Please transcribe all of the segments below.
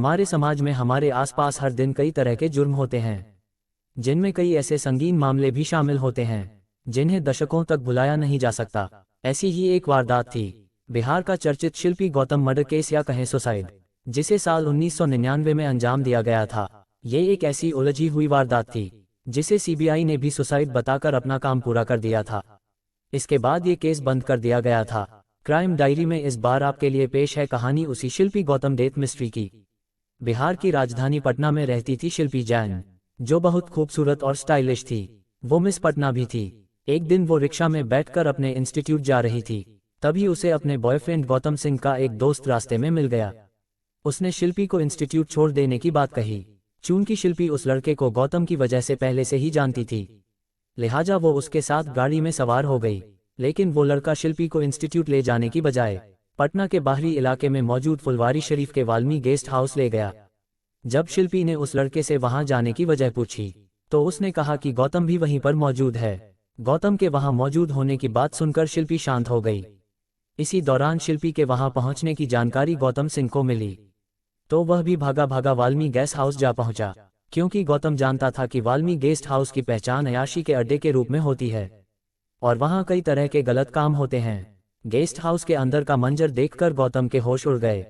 हमारे समाज में हमारे आसपास हर दिन कई तरह के जुर्म होते हैं, जिनमें कई ऐसे संगीन मामले भी शामिल होते हैं जिन्हें दशकों तक भुलाया नहीं जा सकता। ऐसी ही एक वारदात थी बिहार का चर्चित शिल्पी गौतम मर्डर केस या कहें सुसाइड, जिसे साल 1999 में अंजाम दिया गया था। ये एक ऐसी उलझी हुई वारदात थी जिसे सीबीआई ने भी सुसाइड बताकर अपना काम पूरा कर दिया था। इसके बाद ये केस बंद कर दिया गया था। क्राइम डायरी में इस बार आपके लिए पेश है कहानी उसी शिल्पी गौतम डेथ मिस्ट्री की। बिहार की राजधानी पटना में रहती थी शिल्पी जैन, जो बहुत खूबसूरत और स्टाइलिश थी। वो मिस पटना भी थी। एक दिन वो रिक्शा में बैठकर अपने इंस्टीट्यूट जा रही थी, तभी उसे अपने बॉयफ्रेंड गौतम सिंह का एक दोस्त रास्ते में मिल गया। उसने शिल्पी को इंस्टीट्यूट छोड़ देने की बात कही। चूंकि शिल्पी उस लड़के को गौतम की वजह से पहले से ही जानती थी, लिहाजा वो उसके साथ गाड़ी में सवार हो गई। लेकिन वो लड़का शिल्पी को इंस्टीट्यूट ले जाने की बजाय पटना के बाहरी इलाके में मौजूद फुलवारी शरीफ के वाल्मी गेस्ट हाउस ले गया। जब शिल्पी ने उस लड़के से वहां जाने की वजह पूछी तो उसने कहा कि गौतम भी वहीं पर मौजूद है। गौतम के वहां मौजूद होने की बात सुनकर शिल्पी शांत हो गई। इसी दौरान शिल्पी के वहां पहुंचने की जानकारी गौतम सिंह को मिली, तो वह भी भागा भागा वाल्मी गेस्ट हाउस जा पहुंचा, क्योंकि गौतम जानता था कि वाल्मी गेस्ट हाउस की पहचान अयाशी के अड्डे के रूप में होती है और वहां कई तरह के गलत काम होते हैं। गेस्ट हाउस के अंदर का मंजर देखकर गौतम के होश उड़ गए।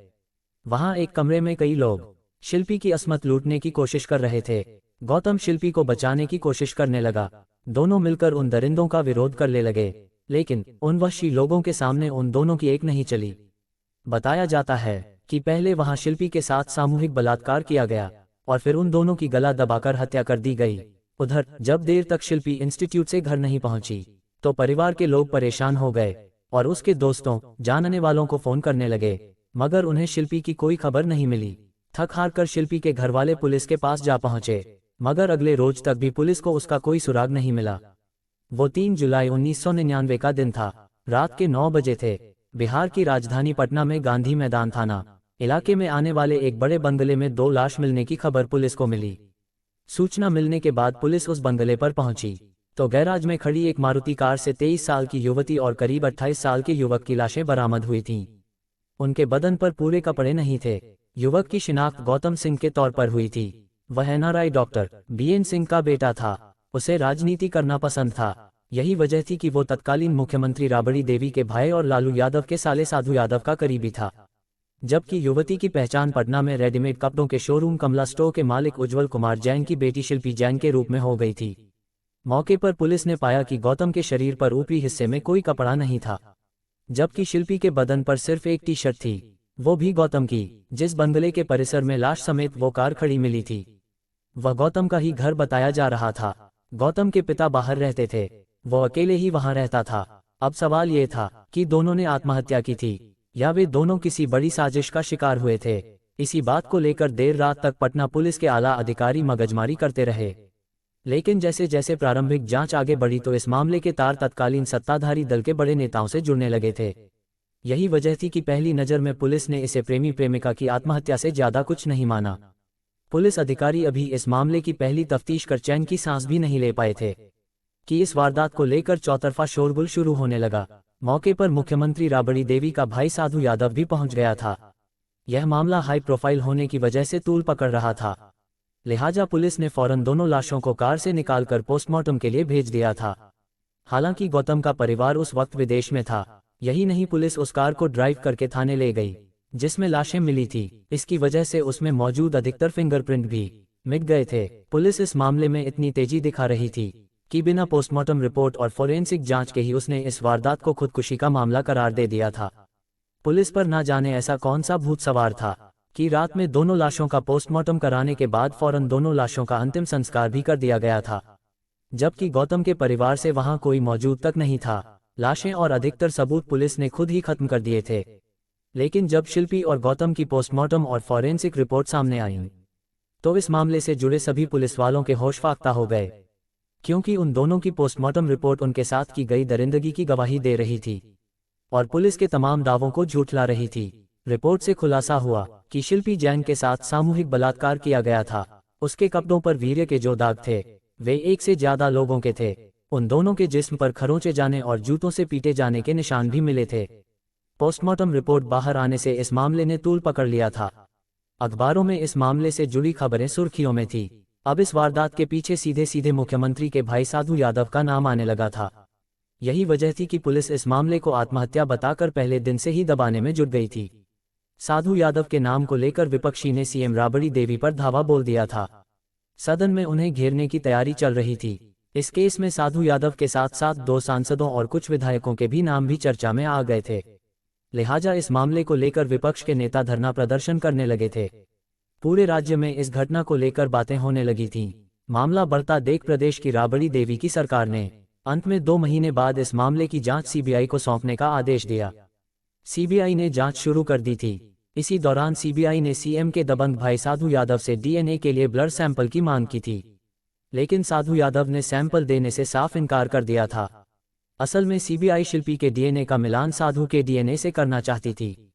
वहां एक कमरे में कई लोग शिल्पी की असमत लूटने की कोशिश कर रहे थे। गौतम शिल्पी को बचाने की कोशिश करने लगा। दोनों मिलकर उन दरिंदों का विरोध करने लगे, लेकिन उन वहशी लोगों के सामने उन दोनों की एक नहीं चली। बताया जाता है कि पहले वहां शिल्पी के साथ सामूहिक बलात्कार किया गया और फिर उन दोनों की गला दबाकर हत्या कर दी गई। उधर जब देर तक शिल्पी इंस्टीट्यूट से घर नहीं पहुंची तो परिवार के लोग परेशान हो गए और उसके दोस्तों जानने वालों को फोन करने लगे, मगर उन्हें शिल्पी की कोई खबर नहीं मिली। थक हार कर शिल्पी के घरवाले पुलिस के पास जा पहुंचे, मगर अगले रोज तक भी पुलिस को उसका कोई सुराग नहीं मिला। वो 3 जुलाई 1999 का दिन था। रात के 9 बजे थे। बिहार की राजधानी पटना में गांधी मैदान थाना इलाके में आने वाले एक बड़े बंगले में 2 लाश मिलने की खबर पुलिस को मिली। सूचना मिलने के बाद पुलिस उस बंगले पर पहुंची तो गैराज में खड़ी एक मारुति कार से 23 साल की युवती और करीब 28 साल के युवक की लाशें बरामद हुई थीं। उनके बदन पर पूरे कपड़े नहीं थे। युवक की शिनाख्त गौतम सिंह के तौर पर हुई थी। वह एनआरआई डॉक्टर बीएन सिंह का बेटा था। उसे राजनीति करना पसंद था। यही वजह थी कि वो तत्कालीन मुख्यमंत्री राबड़ी देवी के भाई और लालू यादव के साले साधु यादव का करीबी था। जबकि युवती की पहचान पटना में रेडीमेड कपड़ों के शोरूम कमला स्टोर के मालिक उज्जवल कुमार जैन की बेटी शिल्पी जैन के रूप में हो गई थी। मौके पर पुलिस ने पाया कि गौतम के शरीर पर ऊपरी हिस्से में कोई कपड़ा नहीं था, जबकि शिल्पी के बदन पर सिर्फ एक टी शर्ट थी, वो भी गौतम की। जिस बंगले के परिसर में लाश समेत वो कार खड़ी मिली थी, वह गौतम का ही घर बताया जा रहा था। गौतम के पिता बाहर रहते थे, वो अकेले ही वहां रहता था। अब सवाल ये था कि दोनों ने आत्महत्या की थी या वे दोनों किसी बड़ी साजिश का शिकार हुए थे। इसी बात को लेकर देर रात तक पटना पुलिस के आला अधिकारी मगजमारी करते रहे, लेकिन जैसे जैसे प्रारंभिक जांच आगे बढ़ी तो इस मामले के तार तत्कालीन सत्ताधारी दल के बड़े नेताओं से जुड़ने लगे थे। यही वजह थी कि पहली नज़र में पुलिस ने इसे प्रेमी प्रेमिका की आत्महत्या से ज्यादा कुछ नहीं माना। पुलिस अधिकारी अभी इस मामले की पहली तफ्तीश कर चैन की सांस भी नहीं ले पाए थे कि इस वारदात को लेकर चौतरफा शोरगुल शुरू होने लगा। मौके पर मुख्यमंत्री राबड़ी देवी का भाई साधु यादव भी पहुंच गया था। यह मामला हाई प्रोफाइल होने की वजह से तूल पकड़ रहा था, लिहाजा पुलिस ने फौरन दोनों लाशों को कार से निकालकर पोस्टमार्टम के लिए भेज दिया था। हालांकि गौतम का परिवार उस वक्त विदेश में था। यही नहीं, पुलिस उस कार को ड्राइव करके थाने ले गई जिसमें लाशें मिली थी। इसकी वजह से उसमें मौजूद अधिकतर फिंगरप्रिंट भी मिट गए थे। पुलिस इस मामले में इतनी तेजी दिखा रही थी कि बिना पोस्टमार्टम रिपोर्ट और फोरेंसिक जांच के ही उसने इस वारदात को खुदकुशी का मामला करार दे दिया था। पुलिस पर ना जाने ऐसा कौन सा भूत सवार था कि रात में दोनों लाशों का पोस्टमार्टम कराने के बाद फौरन दोनों लाशों का अंतिम संस्कार भी कर दिया गया था, जबकि गौतम के परिवार से वहां कोई मौजूद तक नहीं था। लाशें और अधिकतर सबूत पुलिस ने खुद ही खत्म कर दिए थे। लेकिन जब शिल्पी और गौतम की पोस्टमार्टम और फॉरेंसिक रिपोर्ट सामने आई तो इस मामले से जुड़े सभी पुलिस वालों के होश फाख्ता हो गए, क्योंकि उन दोनों की पोस्टमार्टम रिपोर्ट उनके साथ की गई दरिंदगी की गवाही दे रही थी और पुलिस के तमाम दावों को झूठला रही थी। रिपोर्ट से खुलासा हुआ कि शिल्पी जैन के साथ सामूहिक बलात्कार किया गया था। उसके कपड़ों पर वीर्य के जो दाग थे वे एक से ज्यादा लोगों के थे। उन दोनों के जिस्म पर खरोंचे जाने और जूतों से पीटे जाने के निशान भी मिले थे। पोस्टमार्टम रिपोर्ट बाहर आने से इस मामले ने तूल पकड़ लिया था। अखबारों में इस मामले से जुड़ी खबरें सुर्खियों में थी। अब इस वारदात के पीछे सीधे सीधे मुख्यमंत्री के भाई साधु यादव का नाम आने लगा था। यही वजह थी कि पुलिस इस मामले को आत्महत्या बताकर पहले दिन से ही दबाने में जुट गई थी। साधु यादव के नाम को लेकर विपक्षी ने सीएम राबड़ी देवी पर धावा बोल दिया था। सदन में उन्हें घेरने की तैयारी चल रही थी। इस केस में साधु यादव के साथ साथ 2 सांसदों और कुछ विधायकों के भी नाम भी चर्चा में आ गए थे। लिहाजा इस मामले को लेकर विपक्ष के नेता धरना प्रदर्शन करने लगे थे। पूरे राज्य में इस घटना को लेकर बातें होने लगी थीं। मामला बढ़ता देख प्रदेश की राबड़ी देवी की सरकार ने अंत में 2 महीने बाद इस मामले की जांच सीबीआई को सौंपने का आदेश दिया। सीबीआई ने जांच शुरू कर दी थी। इसी दौरान सीबीआई ने सीएम के दबंग भाई साधु यादव से डीएनए के लिए ब्लड सैंपल की मांग की थी, लेकिन साधु यादव ने सैंपल देने से साफ इनकार कर दिया था। असल में सीबीआई शिल्पी के डीएनए का मिलान साधु के डीएनए से करना चाहती थी,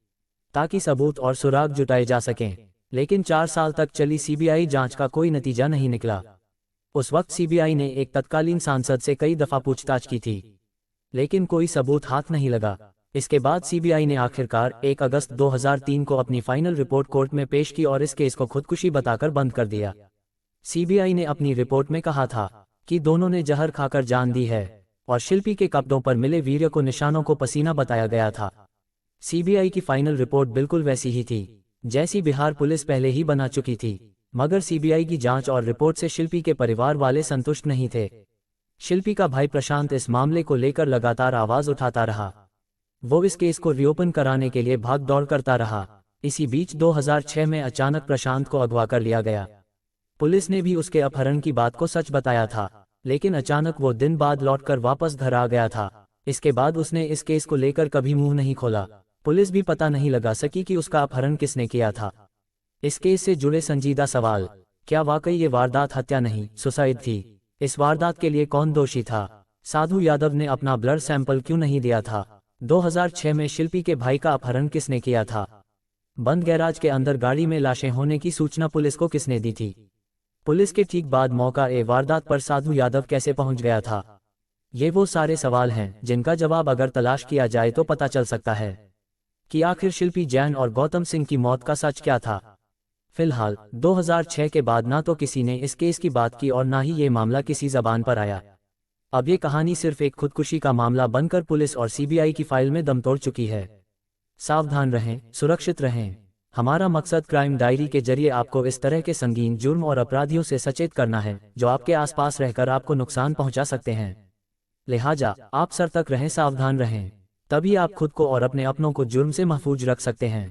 ताकि सबूत और सुराग जुटाए जा सकें। लेकिन 4 साल तक चली सीबीआई जांच का कोई नतीजा नहीं निकला। उस वक्त सीबीआई ने एक तत्कालीन सांसद से कई दफा पूछताछ की थी, लेकिन कोई सबूत हाथ नहीं लगा। इसके बाद सीबीआई ने आखिरकार 1 अगस्त 2003 को अपनी फाइनल रिपोर्ट कोर्ट में पेश की और इस केस को खुदकुशी बताकर बंद कर दिया। सीबीआई ने अपनी रिपोर्ट में कहा था कि दोनों ने जहर खाकर जान दी है और शिल्पी के कपड़ों पर मिले वीर्य को निशानों को पसीना बताया गया था। सीबीआई की फाइनल रिपोर्ट बिल्कुल वैसी ही थी जैसी बिहार पुलिस पहले ही बना चुकी थी, मगर सीबीआई की जांच और रिपोर्ट से शिल्पी के परिवार वाले संतुष्ट नहीं थे। शिल्पी का भाई प्रशांत इस मामले को लेकर लगातार आवाज उठाता रहा। वो इस केस को रीओपन कराने के लिए भाग दौड़ करता रहा। इसी बीच 2006 में अचानक प्रशांत को अगवा कर लिया गया। पुलिस ने भी उसके अपहरण की बात को सच बताया था, लेकिन अचानक वो दिन बाद लौटकर वापस घर आ गया था। इसके बाद उसने इस केस को लेकर कभी मुंह नहीं खोला। पुलिस भी पता नहीं लगा सकी कि उसका अपहरण किसने किया था। इस केस से जुड़े संजीदा सवाल, क्या वाकई ये वारदात हत्या नहीं सुसाइड थी? इस वारदात के लिए कौन दोषी था? साधु यादव ने अपना ब्लड सैंपल क्यों नहीं दिया था? 2006 में शिल्पी के भाई का अपहरण किसने किया था? बंद गैराज के अंदर गाड़ी में लाशें होने की सूचना पुलिस को किसने दी थी? पुलिस के ठीक बाद मौका वारदात पर साधु यादव कैसे पहुंच गया था? ये वो सारे सवाल हैं जिनका जवाब अगर तलाश किया जाए तो पता चल सकता है कि आखिर शिल्पी जैन और गौतम सिंह की मौत का सच क्या था। फिलहाल 2006 के बाद ना तो किसी ने इस केस की बात की और ना ही ये मामला किसी जबान पर आया। अब ये कहानी सिर्फ एक खुदकुशी का मामला बनकर पुलिस और सीबीआई की फाइल में दम तोड़ चुकी है। सावधान रहें, सुरक्षित रहें। हमारा मकसद क्राइम डायरी के जरिए आपको इस तरह के संगीन जुर्म और अपराधियों से सचेत करना है जो आपके आसपास रहकर आपको नुकसान पहुंचा सकते हैं। लिहाजा आप सतर्क रहें, सावधान रहें, तभी आप खुद को और अपने अपनों को जुर्म से महफूज रख सकते हैं।